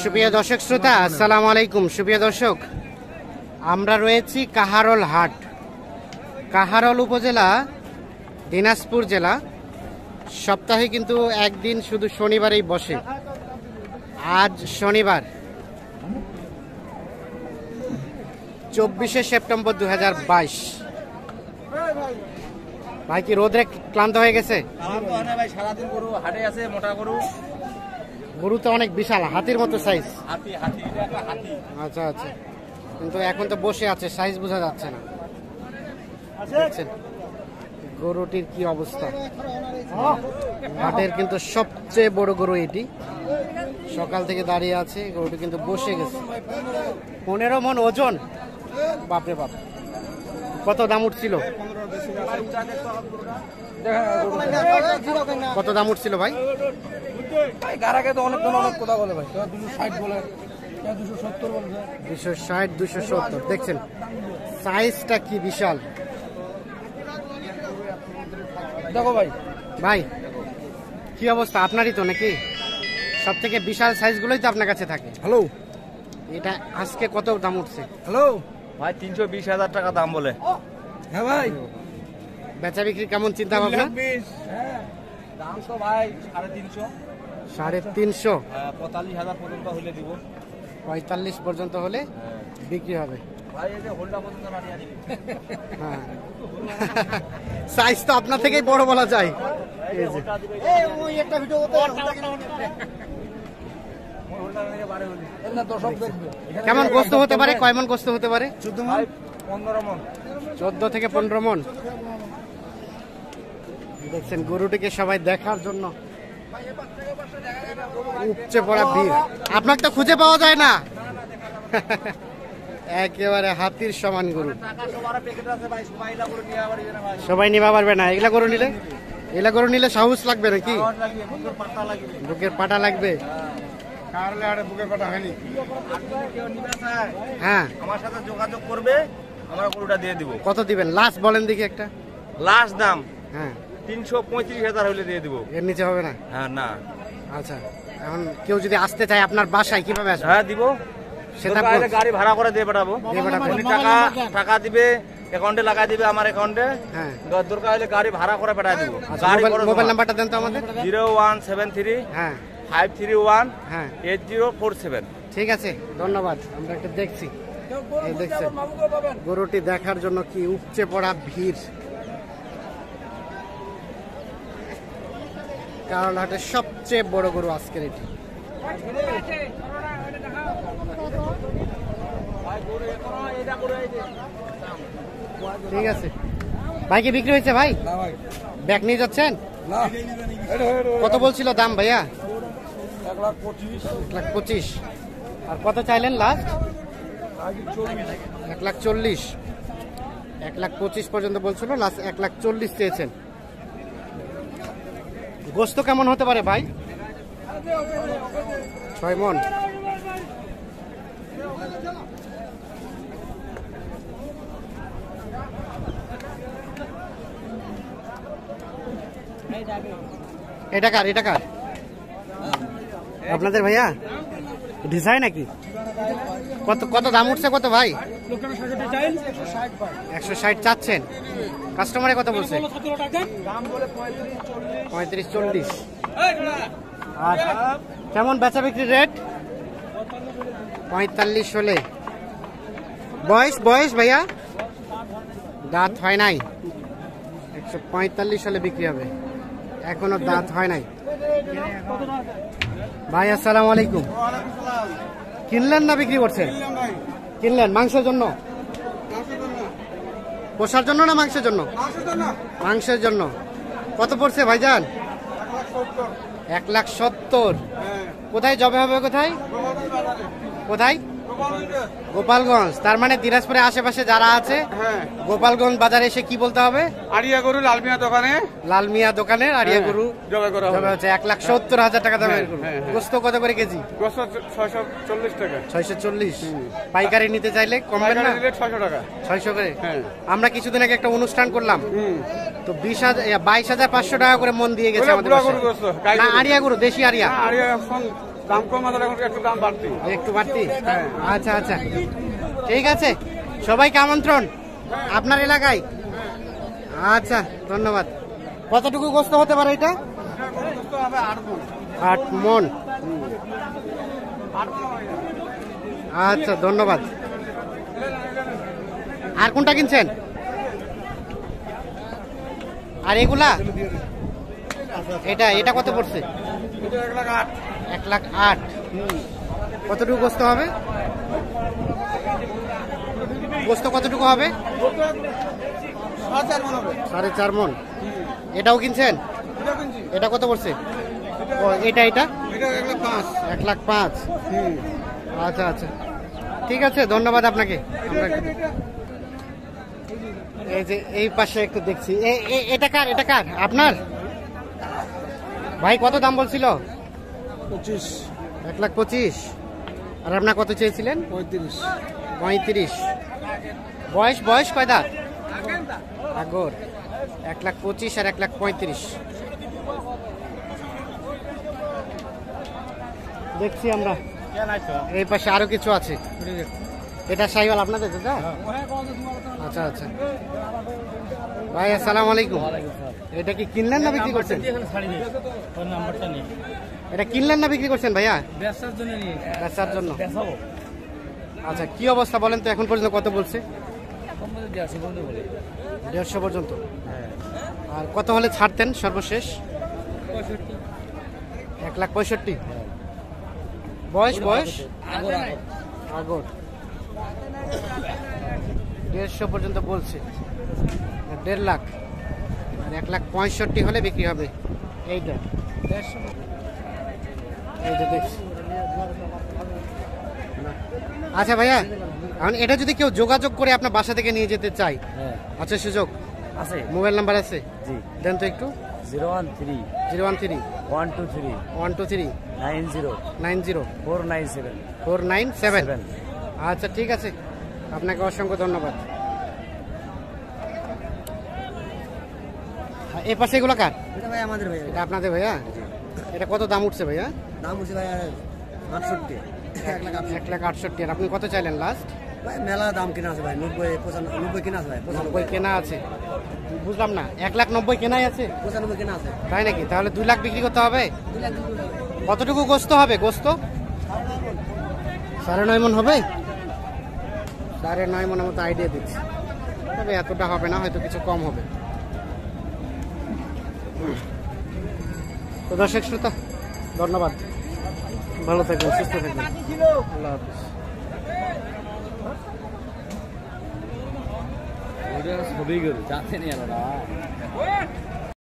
সুপ্রিয় দর্শক শ্রোতা, আসসালামু আলাইকুম। সুপ্রিয় দর্শক, আমরা রয়েছি কাহারোল হাট, কাহারোল উপজেলা, দিনাজপুর জেলা। সপ্তাহে কিন্তু একদিন শুধু শনিবারেই বসে। আজ শনিবার 24শে সেপ্টেম্বর 2022। ভাই কি রোদে ক্লান্ত হয়ে গেছে? গরু তো অনেক বিশাল, হাতির মতো সাইজ। আচ্ছা আচ্ছা, কিন্তু এখন তো বসে আছে, সাইজ বোঝা যাচ্ছে না। দেখছেন গরুটির কি অবস্থা। হাটের কিন্তু সবচেয়ে বড় গরু এটি। সকাল থেকে দাঁড়িয়ে আছে, গরুটি কিন্তু বসে গেছে। 15 মণ ওজন, বাপরে বাপ। কত দাম উঠছিল? কত দাম উঠছিল ভাই? 260, 270। দেখছেন সাইজটা কি বিশাল। দেখো ভাই, ভাই কি অবস্থা আপনারই তো নাকি? সব থেকে বিশাল সাইজ গুলোই তো আপনার কাছে থাকে। হ্যালো, এটা আজকে কত দাম উঠছে? হ্যালো ভাই 320,000 টাকা দাম বলে। হ্যাঁ ভাই, বেচা বিক্রি কেমন চিন্তা ভাবনা? দাম তো ভাই 350, 350, 45,000 পর্যন্ত হলে দিব। 45 পর্যন্ত হলে বিক্রি হবে। ভাই এই যে হোল্ডা পর্যন্ত রানিয়া দিবি। হ্যাঁ, সাইজ তো আপনার থেকেই বড় বলা যায়। এই যে ওই একটা ভিডিও করতে কেমন গোস্ত হতে পারে? কয় মণ গোস্ত হতে পারে? 15 মণ, 14 থেকে 15 মণ। দেখছেন গরুটিকে সবাই দেখার জন্য উপচে পড়া ভিড়। আপনাকে তো খুঁজে পাওয়া যায় না। একেবারে হাতির সমান গরু। সবাই নিবা পারবে না। এগুলা গরু নিলে, এগুলা গরু নিলে সাহস লাগবে নাকি? বুকের পাটা লাগবে। হ্যাঁ, আমার সাথে যোগাযোগ করবে, আমরা গরুটা দিয়ে দিব। কত দিবেন লাস্ট বলেন দেখি একটা? লাস্ট দাম হ্যাঁ 335,000 হলে দিয়ে দিব। এর নিচে হবে না? হ্যাঁ না। আচ্ছা, এখন কেউ যদি আসতে চায় আপনার বাসায় কিভাবে আসবে? হ্যাঁ দিব, সেটা গাড়ি ভাড়া করে দিয়ে পাঠাবো। টাকা দিবে, অ্যাকাউন্টে লাগাই দিবে আমার অ্যাকাউন্টে। হ্যাঁ, দরকার হলে গাড়ি ভাড়া করে পাঠাই দিব। মোবাইল নাম্বারটা দেন তো আমাদের। 0173 হ্যাঁ 531 হ্যাঁ 8047। ঠিক আছে, ধন্যবাদ। আমরা একটু দেখছি। এই দেখছেন গরুটি দেখার জন্য কি উপচে পড়া ভিড়। কারণ হাটের সবচেয়ে বড় গরু আজকের এটি। ঠিক আছে ভাই, কি বিক্রি হয়েছে ভাই? ব্যাগ নিয়ে যাচ্ছেন? কত বলছিল দাম ভাইয়া? 1,25,000। আর কত চাইলেন লাস্ট? 1,40,000। 1,25,000 পর্যন্ত বলছিল, লাস্ট 1,40,000 চেয়েছেন। গোস্ত কেমন হতে পারে ভাই? 6 মণ। এটা কার? এটা কার? আপনাদের ভাইয়া ডিজাইন নাকি? কত কত দাম উঠছে কত ভাই? 160 চাচ্ছেন। কাস্টমারে কত বলছে? 35-40। আর কেমন বেচা বিক্রির রেট? 45 হলে। বয়স ভাইয়া? দাঁত হয় নাই। 145 হলে বিক্রি হবে, এখনো দাঁত হয় নাই। ভাই আসসালামু আলাইকুম। কিনলেন না বিক্রি করছেন? কিনলেন মাংসের জন্য? পোষার জন্য না মাংসের জন্য? মাংসের জন্য। কত পড়ছে ভাইজান? 1,70,000। কোথায় জবে হবে? কোথায় কোথায়? গোপালগঞ্জ। তার মানে দিনাজপুরের আশেপাশে যারা আছে গোপালগঞ্জ বাজারে এসে কি বলতে হবে? আরিয়া গরু লালমিয়া দোকানে, লালমিয়া দোকানের আরিয়া গরু জবাই করা হবে। 1,70,000 টাকা দামের গরু। গোস্ত কত করে কেজি? 640 টাকা। 640। পাইকারি নিতে চাইলে কমবে না? 600 টাকা। 600 করে। আমরা কিছুদিন আগে একটা অনুষ্ঠান করলাম, তো 22,500 টাকা করে মন দিয়ে গেছে আমাদের। আরিয়া গরু, দেশি আরিয়া। দাম কম আছে, এখন একটু দাম বাড়তি। একটু বাড়তি? আচ্ছা আচ্ছা, ঠিক আছে, সবাইকে আমন্ত্রণ আপনার এলাকায়। আচ্ছা, ধন্যবাদ। কতটুকু গোস্ত হতে পারে এটা? 8 মন। আচ্ছা, ধন্যবাদ। আর কোনটা কিনছেন? আর এগুলা? এটা কত পড়ছে? 1,08,000। কতটুকু গোস্ত হবে? গোস্ত কতটুকু হবে? 4.5 মন। এটাও কিনছেন? এটা কত পড়ছে? এটা 1,05,000। আচ্ছা আচ্ছা, ঠিক আছে, ধন্যবাদ আপনাকে। এই যে এই পাশে একটু দেখছি, এটা কার? এটা কার? আপনার ভাই? কত দাম বলছিল? 1,25,000। আর আপনার কত চেয়েছিলেন? 35। বয়স কয় দাঁত? আগর। 1,25,000 আর 1,35,000 দেখছি আমরা। এই পাশে আরো কিছু আছে। এটা শাহিওয়াল আপনাদের দাদা? আচ্ছা আচ্ছা ভাই, আসসালামু আলাইকুম। এটা কি কিনলেন না বিক্রি করছেন? এটা কিনলেন না বিক্রি করছেন ভাইয়া? বেচার জন্য। আচ্ছা, কি অবস্থা বলেন তো, এখন পর্যন্ত কত বলছে? 150 পর্যন্ত। আর কত হলে ছাড়তেন সর্বশেষ? 1,65,000। বয়স আগর। 150 পর্যন্ত বলছে। 1.5 লাখ। আর 1,65,000 হলে বিক্রি হবে। এইটা এই যে দেখছি। আচ্ছা ভাইয়া, এখন এটা যদি কেউ যোগাযোগ করে আপনার বাসা থেকে নিয়ে যেতে চাই, আচ্ছা সুযোগ আছে? মোবাইল নাম্বার আছে? জি, দেন তো একটু। 013 013 123 123 90 90 497 497। আচ্ছা, ঠিক আছে, আপনাকে অসংখ্য ধন্যবাদ। এ পাশে এগুলো কার? এটা ভাই আমাদের ভাই। এটা আপনাদের ভাইয়া? এটা কত দাম উঠছে ভাইয়া? দাম হচ্ছে ভাই 68। 1,68,000। আর আপনি কত চাইলেন লাস্ট? ভাই মেলা দাম কিনা আছে ভাই, 90 কিনা আছে ভাই। 90 কেনা আছে? বুঝলাম না, 1,90,000 কেনাই আছে? 95 কিনা আছে। তাই নাকি? তাহলে 2 লাখ বিক্রি করতে হবে। 2 লাখ। কতটুকু গোস্ত হবে? গোস্ত 9.5 মন হবে। 9.5 মনের মতো আইডিয়া দিচ্ছি, তবে এতটা হবে না, হয়তো কিছু কম হবে। তো দর্শক শ্রোতা, ধন্যবাদ, ভালো থাকবেন, সুস্থ থাকবেন, আল্লাহ হাফিজ। ছবি গরু যাচ্ছে নিয়ে